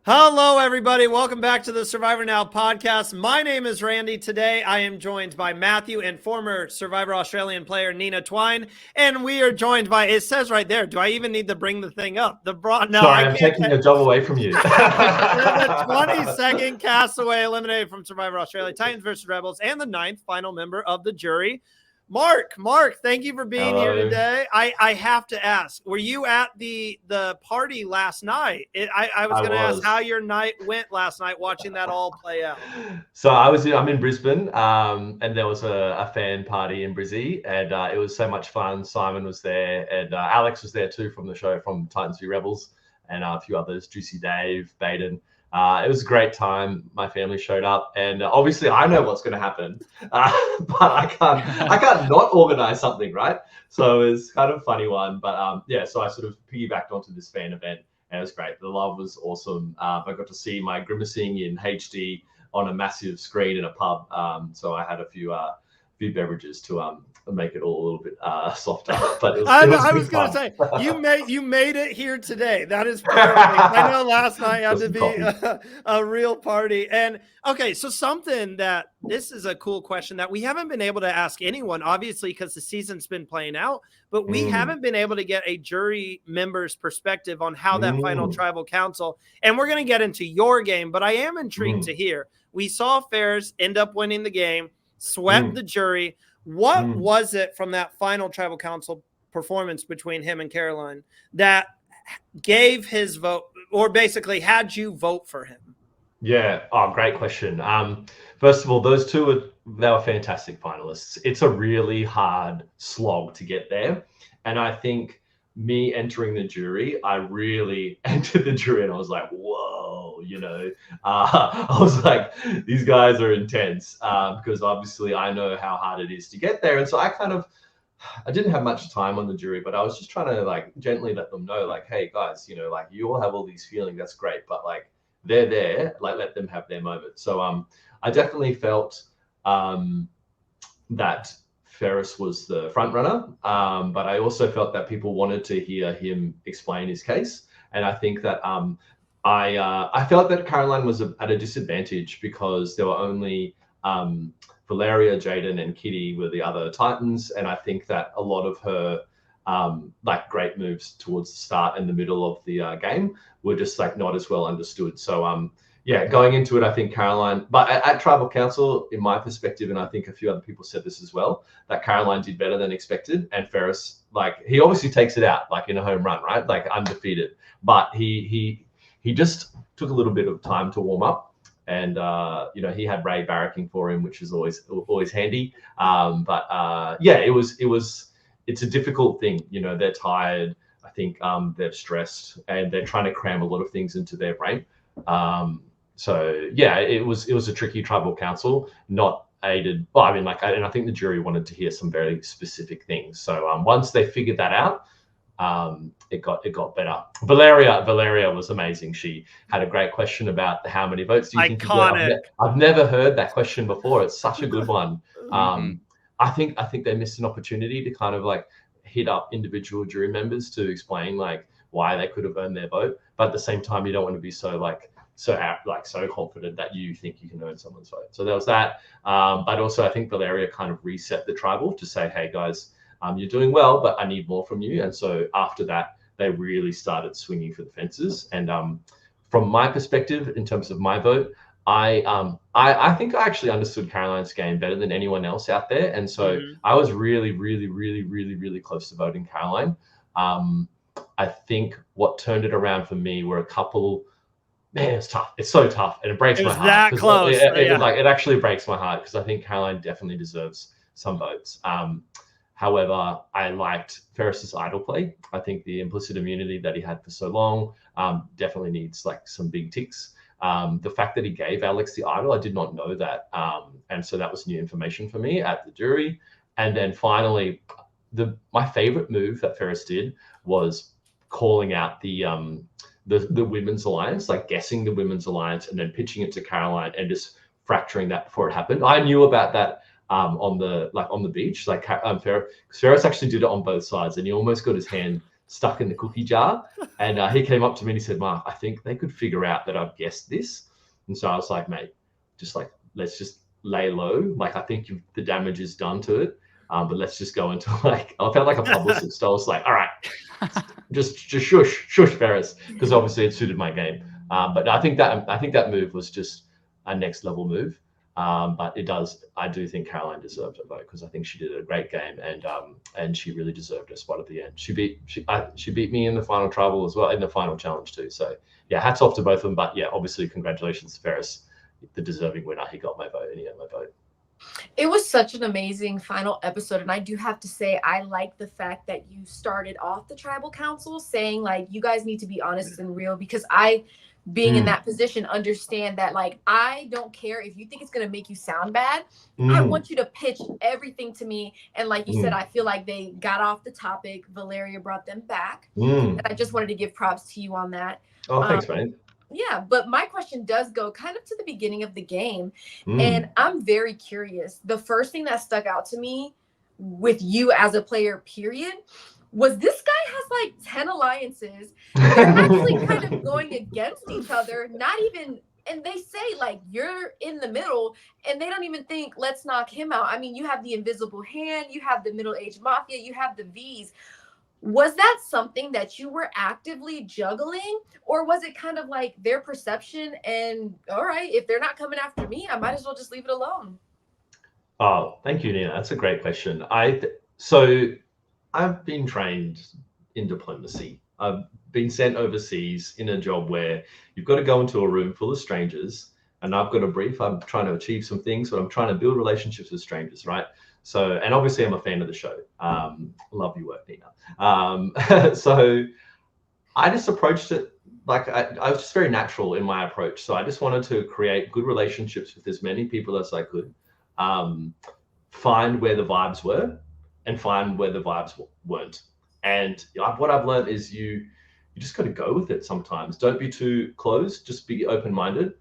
Hello, everybody. Welcome back to the Survivor Now podcast. My name is Randy. Today, I am joined by Matthew and former Survivor Australian player Nina Twine. And we are joined by, it says right there, do I even need to bring the thing up? No, sorry, I'm taking your job away from you. The 22nd castaway eliminated from Survivor Australia, Titans versus Rebels, and the 9th final member of the jury. Mark, thank you for being here today. I have to ask, were you at the party last night? I was going to ask how your night went last night, watching that all play out. So I'm in Brisbane, and there was a fan party in Brizzy, and it was so much fun. Simon was there, and Alex was there too from the show, from Titans v Rebels, and a few others, Juicy Dave, Baden. It was a great time. My family showed up, and obviously I know what's going to happen, but I can't not organize something, right? So it was kind of a funny one, but yeah. So I sort of piggybacked onto this fan event, and it was great. The love was awesome. I got to see my grimacing in HD on a massive screen in a pub. So I had a few beverages to make it all a little bit softer. But I was going to say, you made it here today. That is perfect. I know last night had to be a real party. And okay, so this is a cool question that we haven't been able to ask anyone, obviously, because the season's been playing out, but we haven't been able to get a jury member's perspective on how that final tribal council, and we're going to get into your game, but I am intrigued to hear. We saw Ferris end up winning the game, swept the jury. What was it from that final tribal council performance between him and Caroline that gave his vote, or basically had you vote for him? Yeah. Oh, great question. First of all, those two they were fantastic finalists. It's a really hard slog to get there. And I think me entering the jury, I really entered the jury and I was like, whoa, I was like, these guys are intense, because obviously I know how hard it is to get there. And so I didn't have much time on the jury, but I was just trying to like gently let them know, like, hey guys, like you all have all these feelings, that's great, but like they're there, like let them have their moment. So I definitely felt that Ferris was the front runner, but I also felt that people wanted to hear him explain his case. And I think that I felt that Caroline was at a disadvantage because there were only Valeria, Jaden, and Kitty were the other Titans, and I think that a lot of her like great moves towards the start and the middle of the game were just like not as well understood. So yeah, going into it, I think Caroline, but at Tribal Council, in my perspective, and I think a few other people said this as well, that Caroline did better than expected, and Ferris, like, he obviously takes it out like in a home run, right? Like undefeated, but he just took a little bit of time to warm up, and he had Ray barracking for him, which is always handy. Yeah, it's a difficult thing. They're tired. I think they're stressed, and they're trying to cram a lot of things into their brain. So yeah, it was a tricky tribal council, not aided. Well, I mean, like, and I think the jury wanted to hear some very specific things. So once they figured that out, it got better. Valeria was amazing. She had a great question about how many votes do you think you get? I've never heard that question before. It's such a good one. I think they missed an opportunity to kind of like hit up individual jury members to explain like why they could have earned their vote, but at the same time, you don't want to be so confident that you think you can earn someone's vote. So there was that. But also I think Valeria kind of reset the tribal to say, hey guys, you're doing well, but I need more from you. And so after that, they really started swinging for the fences. And from my perspective, in terms of my vote, I think I actually understood Caroline's game better than anyone else out there. And so I was really, really, really, really, really close to voting Caroline. I think what turned it around for me were a couple. Man, it's tough. It's so tough, and it breaks my heart. That close. It actually breaks my heart because I think Caroline definitely deserves some votes. However, I liked Ferris's idol play. I think the implicit immunity that he had for so long definitely needs like some big ticks. The fact that he gave Alex the idol, I did not know that, and so that was new information for me at the jury. And then finally, my favorite move that Ferris did was calling out the women's alliance, like guessing the women's alliance and then pitching it to Caroline and just fracturing that before it happened. I knew about that on the beach, like Ferris actually did it on both sides, and he almost got his hand stuck in the cookie jar. And he came up to me and he said, Mark, I think they could figure out that I've guessed this. And so I was like, mate, just like, let's just lay low. Like, I think the damage is done to it. But let's just go into like, I felt like a publicist. I was like, all right, just shush Ferris, because obviously it suited my game. But I think that move was just a next level move. But I do think Caroline deserved a vote, because I think she did a great game, and she really deserved a spot at the end. She beat me in the final tribal as well, in the final challenge too. So yeah, hats off to both of them. But yeah, obviously congratulations to Ferris, the deserving winner. He got my vote, and he got my vote. It was such an amazing final episode, and I do have to say I like the fact that you started off the tribal council saying like, you guys need to be honest and real, because being in that position, understand that like, I don't care if you think it's going to make you sound bad. I want you to pitch everything to me. And like you said, I feel like they got off the topic. Valeria brought them back. And I just wanted to give props to you on that. Oh, thanks, man. Yeah, but my question does go kind of to the beginning of the game. And I'm very curious. The first thing that stuck out to me with you as a player, period, was this guy has like 10 alliances. They're actually kind of going against each other, not even, and they say like, you're in the middle, and they don't even think, let's knock him out. I mean, you have the Invisible Hand, you have the Middle-Aged Mafia, you have the V's. Was that something that you were actively juggling, or was it kind of like their perception and, all right, if they're not coming after me, I might as well just leave it alone? Oh, thank you, Nina. That's a great question. So I've been trained in diplomacy. I've been sent overseas in a job where you've got to go into a room full of strangers, and I've got a brief. I'm trying to achieve some things, but I'm trying to build relationships with strangers, right? So, and obviously I'm a fan of the show. Love your work, Nina. So I just approached it like I was just very natural in my approach. So I just wanted to create good relationships with as many people as I could, find where the vibes were and find where the vibes weren't. And what I've learned is you just got to go with it sometimes. Don't be too closed, just be open-minded.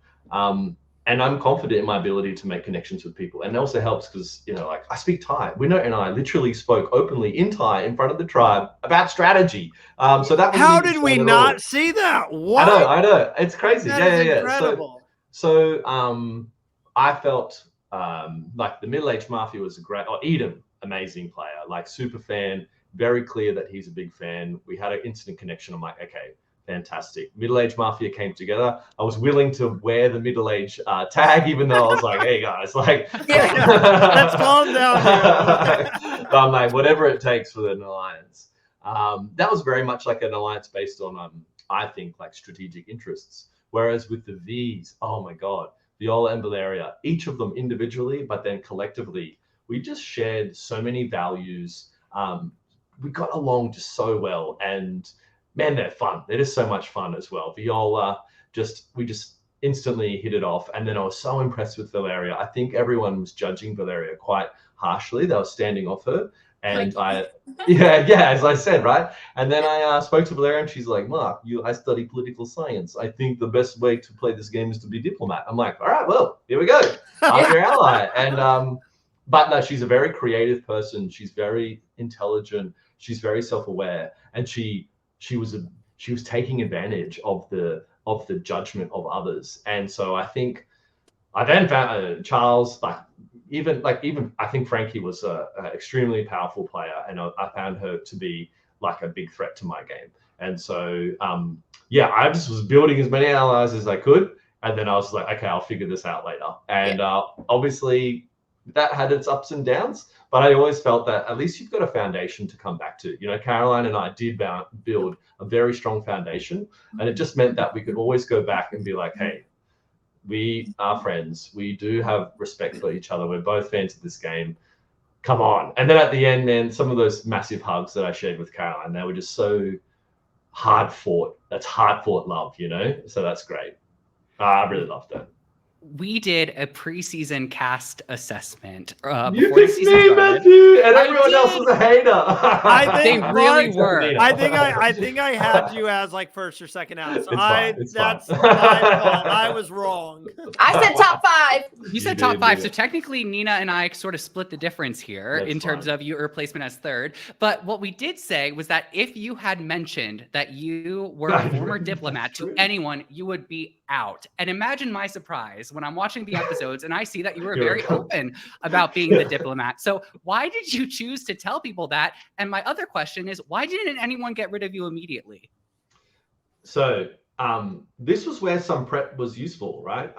And I'm confident in my ability to make connections with people. And it also helps because, like I speak Thai. Winner and I literally spoke openly in Thai in front of the tribe about strategy. So that was how did we not see that? What? I know. It's crazy. That is incredible. So I felt like the Middle-Aged Mafia was Eden, amazing player, like super fan, very clear that he's a big fan. We had an instant connection. I'm like, okay, fantastic. Middle-Aged Mafia came together. I was willing to wear the middle-age tag, even though I was like, hey guys, like, let's calm down here. But I'm like, whatever it takes for an alliance. That was very much like an alliance based on, I think, like strategic interests. Whereas with the V's, oh my God, Viola and Valeria, each of them individually, but then collectively, we just shared so many values. We got along just so well, and man, they're fun. They're just so much fun as well. Viola, we just instantly hit it off. And then I was so impressed with Valeria. I think everyone was judging Valeria quite harshly. They were standing off her. And as I said, right? And then I spoke to Valeria, and she's like, Mark, I study political science. I think the best way to play this game is to be diplomat. I'm like, all right, well, here we go. I'm your ally. And but no, she's a very creative person. She's very intelligent. She's very self-aware, and she was taking advantage of the judgment of others. And so I think I then found Charles, even I think Frankie was a extremely powerful player, and I found her to be like a big threat to my game. And so I just was building as many allies as I could, and then I was like, okay, I'll figure this out later. And obviously that had its ups and downs, but I always felt that at least you've got a foundation to come back to. Caroline and I did build a very strong foundation, and it just meant that we could always go back and be like, hey, we are friends. We do have respect for each other. We're both fans of this game. Come on. And then at the end, then some of those massive hugs that I shared with Caroline, they were just so hard fought. That's hard fought love, So that's great. I really loved that. we did a preseason cast assessment You before the picked season me, started. Matthew, and I everyone else did. was a hater. I think They really Mark- were. I think I had you as like first or second out. So It's fine, it's that's fine. my fault. I was wrong. I said top 5. You said did, top 5, yeah. so technically Nina and I sort of split the difference here That's in terms fine. of your replacement as third. But what we did say was that if you had mentioned that you were a former diplomat to true. anyone, you would be out. And imagine my surprise when I'm watching the episodes and I see that you were You're very right. open about being the diplomat. So why did you choose to tell people that? And my other question is, why didn't anyone get rid of you immediately? So this was where some prep was useful, right?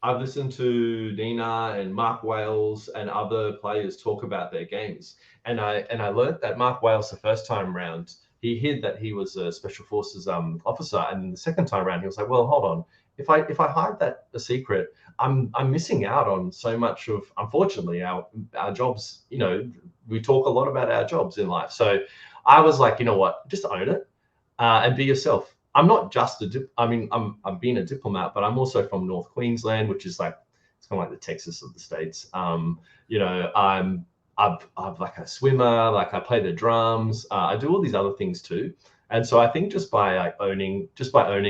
I've listened to Nina and Mark Wales and other players talk about their games, and I learned that Mark Wales the first time round he hid that he was a special forces officer, and the second time around he was like, well, hold on, if I hide that a secret, I'm missing out on so much of, unfortunately, our jobs. You know, we talk a lot about our jobs in life, so I was like, you know what, just own it and be yourself. I'm not just I'm being a diplomat, but I'm also from North Queensland, which is like, it's kind of like the Texas of the States. You know, I'm like a swimmer, like I play the drums, I do all these other things too. And so I think just by owning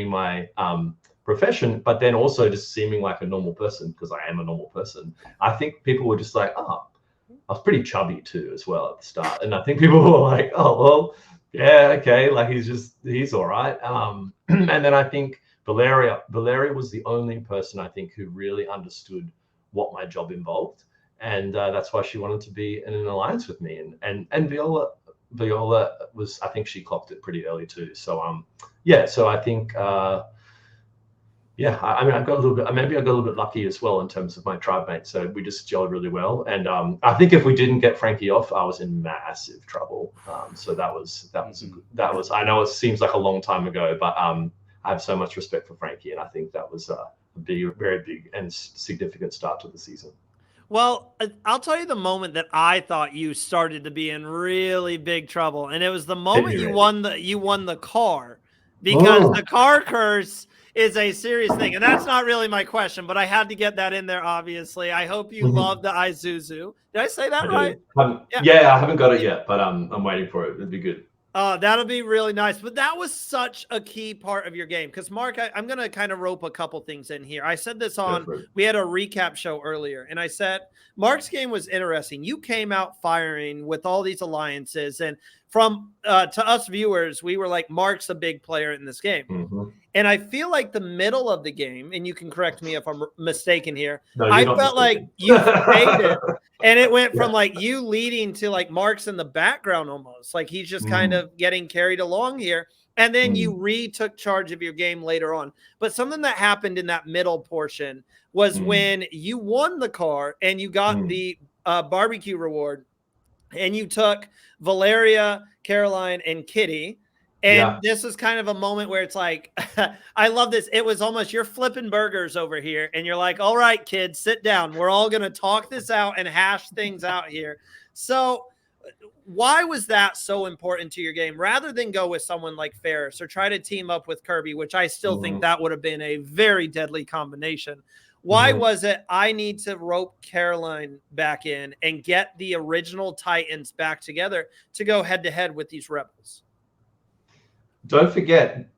my profession, but then also just seeming like a normal person, because I am a normal person, I think people were just like, oh, I was pretty chubby too as well at the start. And I think people were like, oh, well, yeah, okay, like he's all right. And then I think Valeria was the only person I think who really understood what my job involved, and that's why she wanted to be in an alliance with me. And Viola was, I think she clocked it pretty early too. So yeah, so I think yeah, I mean, I got a little bit lucky as well in terms of my tribe mates. So we just gelled really well. And I think if we didn't get Frankie off, I was in massive trouble. So that was. I know it seems like a long time ago, but I have so much respect for Frankie, and I think that was a very big and significant start to the season. Well, I'll tell you the moment that I thought you started to be in really big trouble, and it was the moment you won the car, because the car curse is a serious thing. And that's not really my question, but I had to get that in there, obviously. I hope you love the Isuzu. Did I say that right? Yeah, I haven't got it yet, but I'm waiting for it. It'd be good. That'll be really nice. But that was such a key part of your game. Because, Mark, I'm going to kind of rope a couple things in here. I said this we had a recap show earlier, and I said Mark's game was interesting. You came out firing with all these alliances. And from to us viewers, we were like, Mark's a big player in this game. Mm-hmm. And I feel like the middle of the game, and you can correct me if I'm mistaken here, no, I felt like you faded. And it went from like you leading to like Mark's in the background almost. Like he's just kind of getting carried along here. And then you retook charge of your game later on. But something that happened in that middle portion was when you won the car and you got the barbecue reward, and you took Valeria, Caroline, and Kitty. And this is kind of a moment where it's like, I love this. It was almost, you're flipping burgers over here. And you're like, all right, kids, sit down. We're all going to talk this out and hash things out here. So why was that so important to your game rather than go with someone like Ferris or try to team up with Kirby, which I still think that would have been a very deadly combination? Why was it I need to rope Caroline back in and get the original Titans back together to go head to head with these Rebels? Don't forget,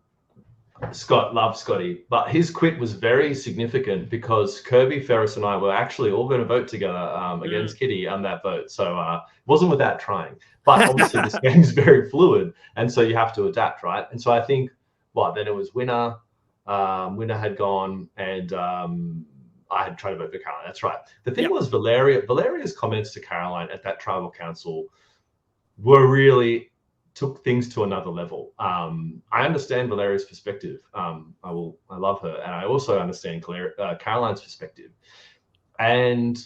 Scott loves Scotty, but his quit was very significant because Kirby, Ferris, and I were actually all going to vote together against Kitty on that vote. So it wasn't without trying. But obviously this game is very fluid, and so you have to adapt, right? And so I think, then it was Winner. Winner had gone, and I had tried to vote for Caroline. That's right. The thing was Valeria's comments to Caroline at that tribal council were really took things to another level. I understand Valeria's perspective. I love her. And I also understand Caroline's perspective. And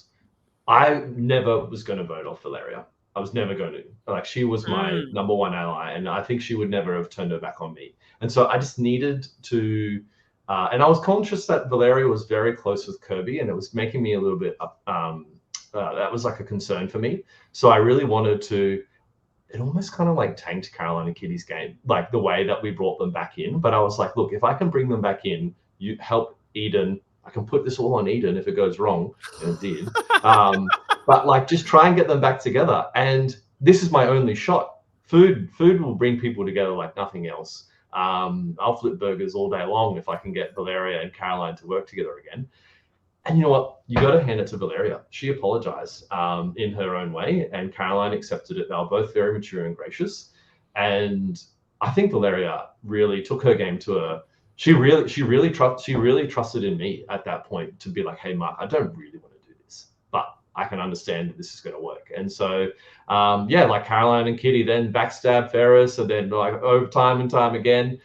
I never was going to vote off Valeria. I was never going to. Like, she was my number one ally, and I think she would never have turned her back on me. And so I just needed to, and I was conscious that Valeria was very close with Kirby, and it was making me a little bit, that was like a concern for me. So I really wanted to, it almost kind of like tanked Caroline and Kitty's game, like the way that we brought them back in. But I was like, look, if I can bring them back in, you help Eden I can put this all on Eden if it goes wrong, and it did. But like, just try and get them back together. And this is my only shot. Food will bring people together like nothing else. I'll flip burgers all day long if I can get Valeria and Caroline to work together again. And you know what? You got to hand it to Valeria. She apologized in her own way, and Caroline accepted it. They were both very mature and gracious. And I think Valeria really took her game to a. She really trusted in me at that point to be like, hey, Mark, I don't really want to do this, but I can understand that this is going to work. And so, like Caroline and Kitty then backstab Ferris, and then like over time and time again,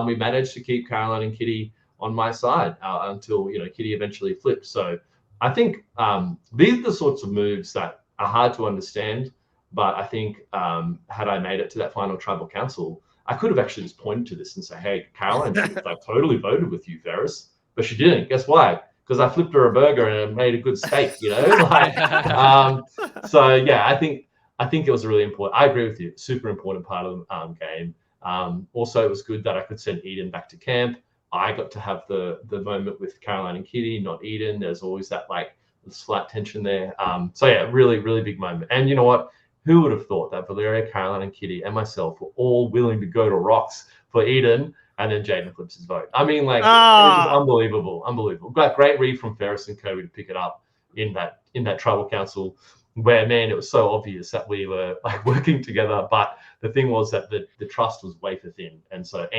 we managed to keep Caroline and Kitty on my side until Kitty eventually flipped. So I think these are the sorts of moves that are hard to understand. But I think had I made it to that final tribal council, I could have actually just pointed to this and say, hey, Caroline should have totally voted with you, Ferris. But she didn't. Guess why? Because I flipped her a burger and made a good steak, So yeah, I think it was a really important. I agree with you. Super important part of the game. Also, it was good that I could send Eden back to camp. I got to have the moment with Caroline and Kitty, not Eden. There's always that like slight tension there. So yeah, really, really big moment. And you know what? Who would have thought that Valeria, Caroline, and Kitty and myself were all willing to go to rocks for Eden, and then Jaden flips his vote? I mean, like, it was unbelievable. Great read from Ferris and Kobe to pick it up in that tribal council, where, man, it was so obvious that we were like working together. But the thing was that the trust was wafer thin, and so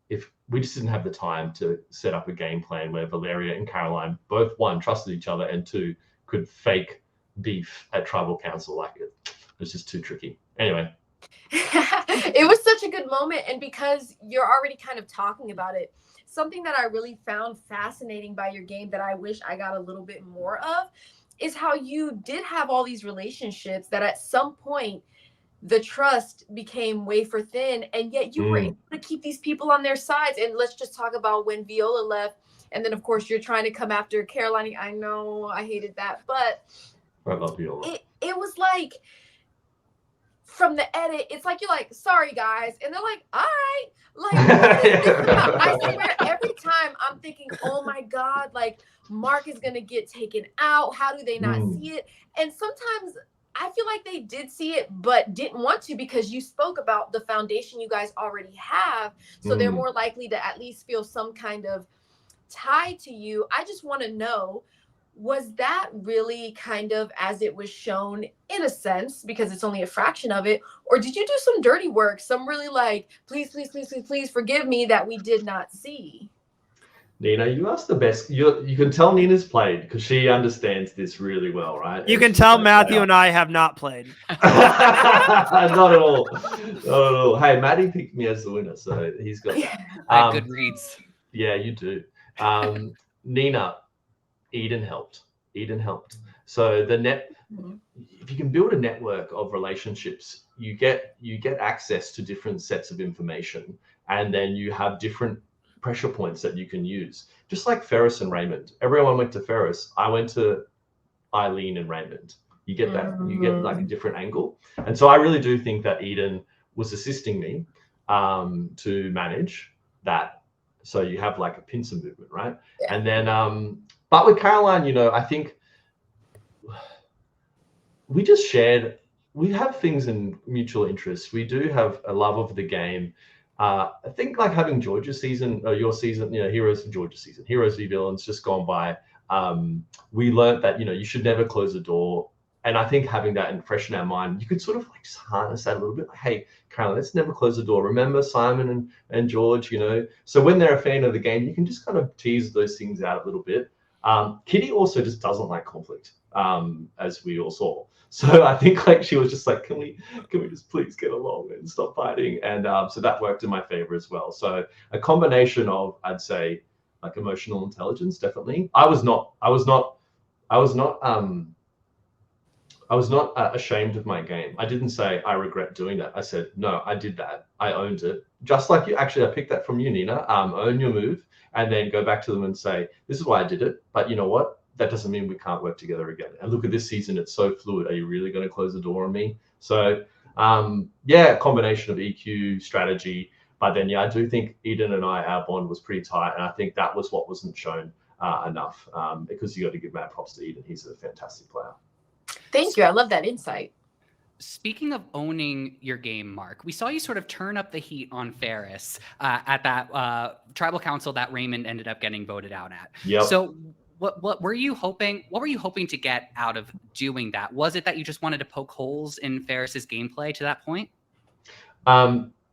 if we just didn't have the time to set up a game plan where Valeria and Caroline both, one, trusted each other, and two, could fake beef at tribal council, like it's just too tricky. Anyway. It was such a good moment. And because you're already kind of talking about it, something that I really found fascinating by your game that I wish I got a little bit more of is how you did have all these relationships that at some point the trust became wafer thin, and yet you were able to keep these people on their sides. And let's just talk about when Viola left. And then, of course, you're trying to come after Caroline. I know I hated that, but I love Viola. It was like, from the edit, it's like you're like, sorry guys, and they're like, all right, like I swear every time I'm thinking, oh my god, like Mark is gonna get taken out. How do they not see it? And sometimes I feel like they did see it but didn't want to, because you spoke about the foundation you guys already have, so they're more likely to at least feel some kind of tie to you. I just want to know, was that really kind of as it was shown in a sense, because it's only a fraction of it, or did you do some dirty work, some really like, please forgive me that we did not see? Nina, you asked the best. You can tell Nina's played because she understands this really well, right? You can tell Matthew and I have not played. Not at all. Not at all. Hey, Matty picked me as the winner, so he's got that. Good reads. Yeah, you do. Nina, Eden helped. So if you can build a network of relationships, you get access to different sets of information, and then you have different pressure points that you can use. Just like Ferris and Raymond. Everyone went to Ferris. I went to Eileen and Raymond. You get that. You get like a different angle. And so I really do think that Eden was assisting me to manage that. So you have like a pincer movement, right? Yeah. And then, but with Caroline, I think we just shared, we have things in mutual interest. We do have a love of the game. I think like having Georgia's season, or your season, Heroes for Georgia season, Heroes v Villains just gone by. We learned that, you should never close the door. And I think having that fresh in our mind, you could sort of like just harness that a little bit. Like, hey, Caroline, let's never close the door. Remember Simon and George, So when they're a fan of the game, you can just kind of tease those things out a little bit. Kitty also just doesn't like conflict, as we all saw. So I think like she was just like, can we just please get along and stop fighting? And so that worked in my favor as well. So a combination of, I'd say, like emotional intelligence, definitely. I was not ashamed of my game. I didn't say I regret doing that. I said, no, I did that. I owned it. Just like you. Actually, I picked that from you, Nina. Own your move, and then go back to them and say, this is why I did it. But you know what? That doesn't mean we can't work together again. And look at this season. It's so fluid. Are you really going to close the door on me? So a combination of EQ, strategy. But then, I do think Eden and our bond was pretty tight. And I think that was what wasn't shown. enough, because you got to give mad props to Eden. He's a fantastic player. Thank you. I love that insight. Speaking of owning your game, Mark, we saw you sort of turn up the heat on Ferris at that tribal council that Raymond ended up getting voted out at. Yep. So what were you hoping? What were you hoping to get out of doing that? Was it that you just wanted to poke holes in Ferris's gameplay to that point?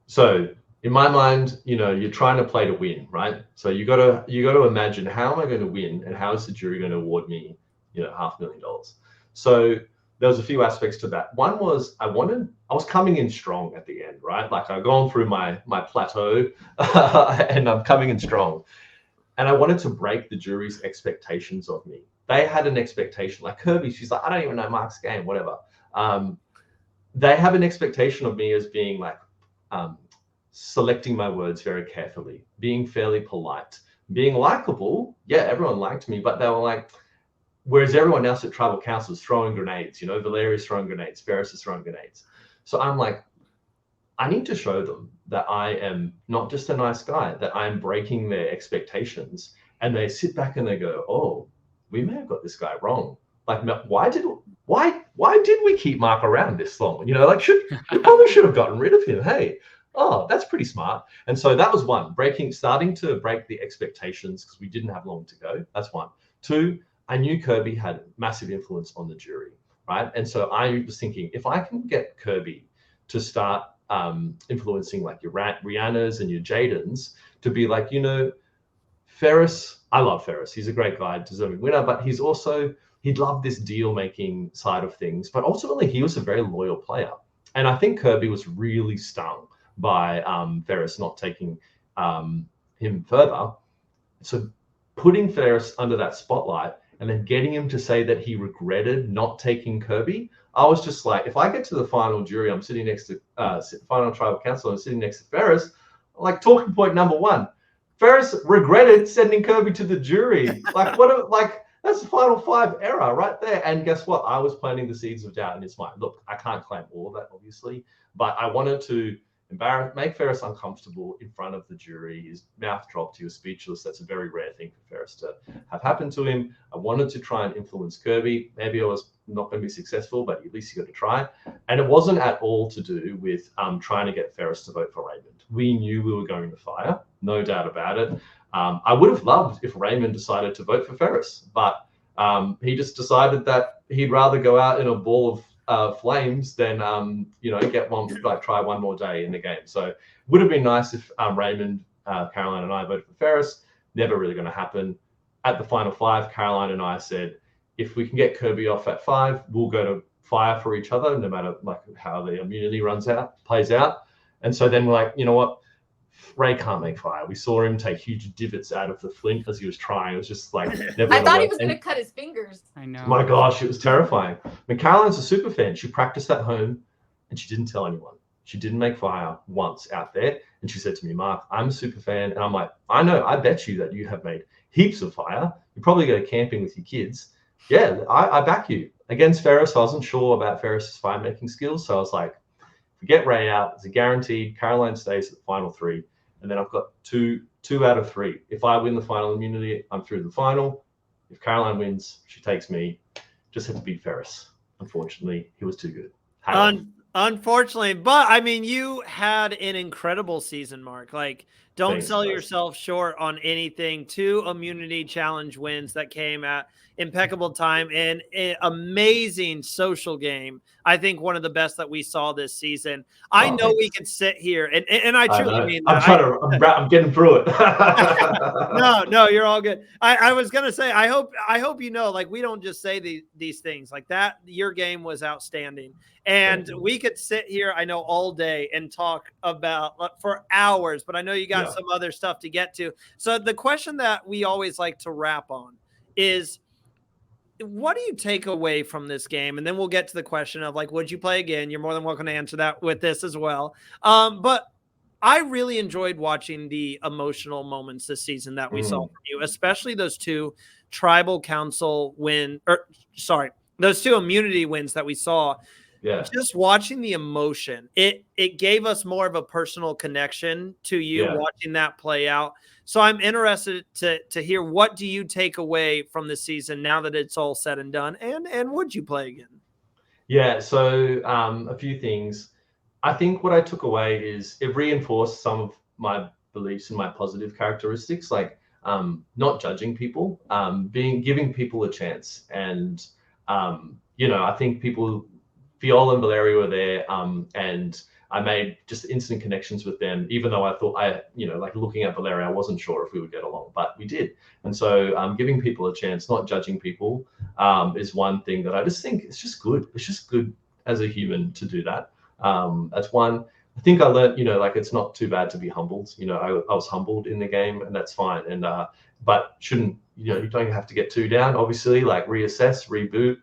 So in my mind, you're trying to play to win, right? So you got to imagine, how am I going to win, and how is the jury going to award me, $500,000? So there was a few aspects to that. One was I was coming in strong at the end, right? Like I've gone through my plateau and I'm coming in strong. And I wanted to break the jury's expectations of me. They had an expectation, like Kirby, she's like, I don't even know Mark's game, whatever. They have an expectation of me as being like, selecting my words very carefully, being fairly polite, being likable. Yeah, everyone liked me, but they were like, whereas everyone else at tribal council is throwing grenades, Valeria's throwing grenades, Ferris is throwing grenades. So I'm like, I need to show them that I am not just a nice guy, that I'm breaking their expectations. And they sit back and they go, oh, we may have got this guy wrong. Like, why did we keep Mark around this long? We probably should have gotten rid of him. Hey, oh, that's pretty smart. And so that was one, starting to break the expectations, because we didn't have long to go. That's one. Two, I knew Kirby had massive influence on the jury, right? And so I was thinking, if I can get Kirby to start influencing like your Rihanna's and your Jadens, to be like, Ferris, I love Ferris. He's a great guy, deserving winner, but he'd love this deal-making side of things. But ultimately, he was a very loyal player. And I think Kirby was really stung by Ferris not taking him further. So putting Ferris under that spotlight and then getting him to say that he regretted not taking Kirby, I was just like, if I get to the final jury, I'm sitting next to final tribal council, I'm sitting next to Ferris, like talking point number one, Ferris regretted sending Kirby to the jury. That's the final five error right there. And guess what? I was planting the seeds of doubt in his mind. Look, I can't claim all of that, obviously, but I wanted to make Ferris uncomfortable in front of the jury. His mouth dropped. He was speechless. That's a very rare thing for Ferris to have happen to him. I wanted to try and influence Kirby. Maybe I was not going to be successful, but at least you got to try. And it wasn't at all to do with trying to get Ferris to vote for Raymond. We knew we were going to fire, no doubt about it. I would have loved if Raymond decided to vote for Ferris, but he just decided that he'd rather go out in a ball of flames than try one more day in the game. So it would have been nice if Raymond, Caroline and I voted for Ferris. Never really going to happen. At the final five, Caroline and I said, if we can get Kirby off at 5, we'll go to fire for each other, no matter how the immunity plays out. And so then we're like, you know what? Ray can't make fire. We saw him take huge divots out of the flint as he was trying. It was just like, I thought he was going to cut his fingers. I know. My gosh, it was terrifying. I mean, Caroline's a super fan. She practiced at home and she didn't tell anyone. She didn't make fire once out there. And she said to me, Mark, I'm a super fan. And I'm like, I know, I bet you that you have made heaps of fire. You probably go camping with your kids. Yeah, I back you. Against Ferris, I wasn't sure about Ferris's fire making skills. So I was like, if we get Ray out, it's a guaranteed. Caroline stays at the final 3. And then I've got two out of 3. If I win the final immunity, I'm through the final. If Caroline wins, she takes me. Just had to beat Ferris. Unfortunately, he was too good. Unfortunately, but I mean, you had an incredible season, Mark. Like, don't sell yourself short on anything. 2 immunity challenge wins that came at impeccable time and an amazing social game. I think one of the best that we saw this season. I know we can sit here and I truly mean that. I'm getting through it. No, you're all good. I was gonna say, I hope like, we don't just say these things like that. Your game was outstanding. And we could sit here, I know, all day and talk about for hours, but I know you got some other stuff to get to. So the question that we always like to wrap on is, what do you take away from this game? And then we'll get to the question of, like, would you play again? You're more than welcome to answer that with this as well. But I really enjoyed watching the emotional moments this season that we saw from you, especially those 2 tribal council those 2 immunity wins that we saw. Yeah. just watching the emotion, it gave us more of a personal connection to you watching that play out. So I'm interested to hear, what do you take away from the season now that it's all said and done? And would you play again? Yeah, so a few things. I think what I took away is it reinforced some of my beliefs and my positive characteristics, like not judging people, giving people a chance. And I think Viola and Valeria were there, and I made just instant connections with them, even though I thought like looking at Valeria, I wasn't sure if we would get along, but we did. And so giving people a chance, not judging people, is one thing that I just think it's just good. It's just good as a human to do that. That's one. I think I learned, like it's not too bad to be humbled. I was humbled in the game, and that's fine. And but shouldn't, you don't have to get too down. Obviously, like reassess, reboot,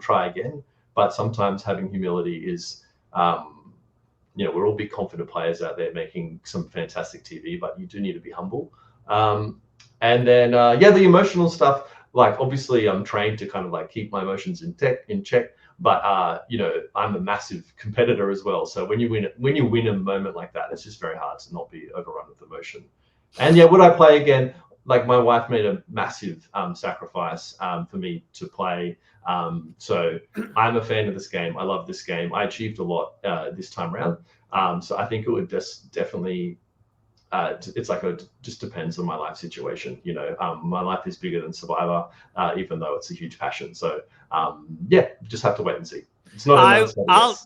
try again. But sometimes having humility is, we're all big confident players out there making some fantastic TV, but you do need to be humble. And then the emotional stuff. Like obviously, I'm trained to kind of like keep my emotions in check. But I'm a massive competitor as well. So when you win a moment like that, it's just very hard to not be overrun with emotion. And would I play again? Like my wife made a massive sacrifice for me to play. So I'm a fan of this game. I love this game. I achieved a lot this time around. So I think it would just definitely. It's like it just depends on my life situation. My life is bigger than Survivor, even though it's a huge passion. So just have to wait and see. It's not.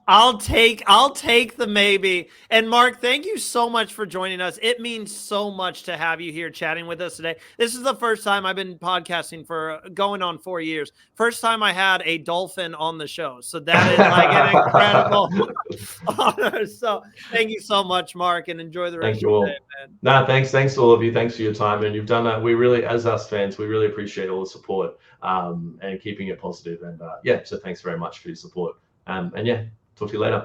I'll take the maybe. And Mark, thank you so much for joining us. It means so much to have you here chatting with us today. This is the first time I've been podcasting for going on 4 years. First time I had a dolphin on the show. So that is like an incredible honor. So thank you so much, Mark, and enjoy the rest of the day, man. No, thanks to all of you. Thanks for your time, and you've done that. We really, as us fans, we really appreciate all the support and keeping it positive. And so thanks very much for your support. And talk to you later.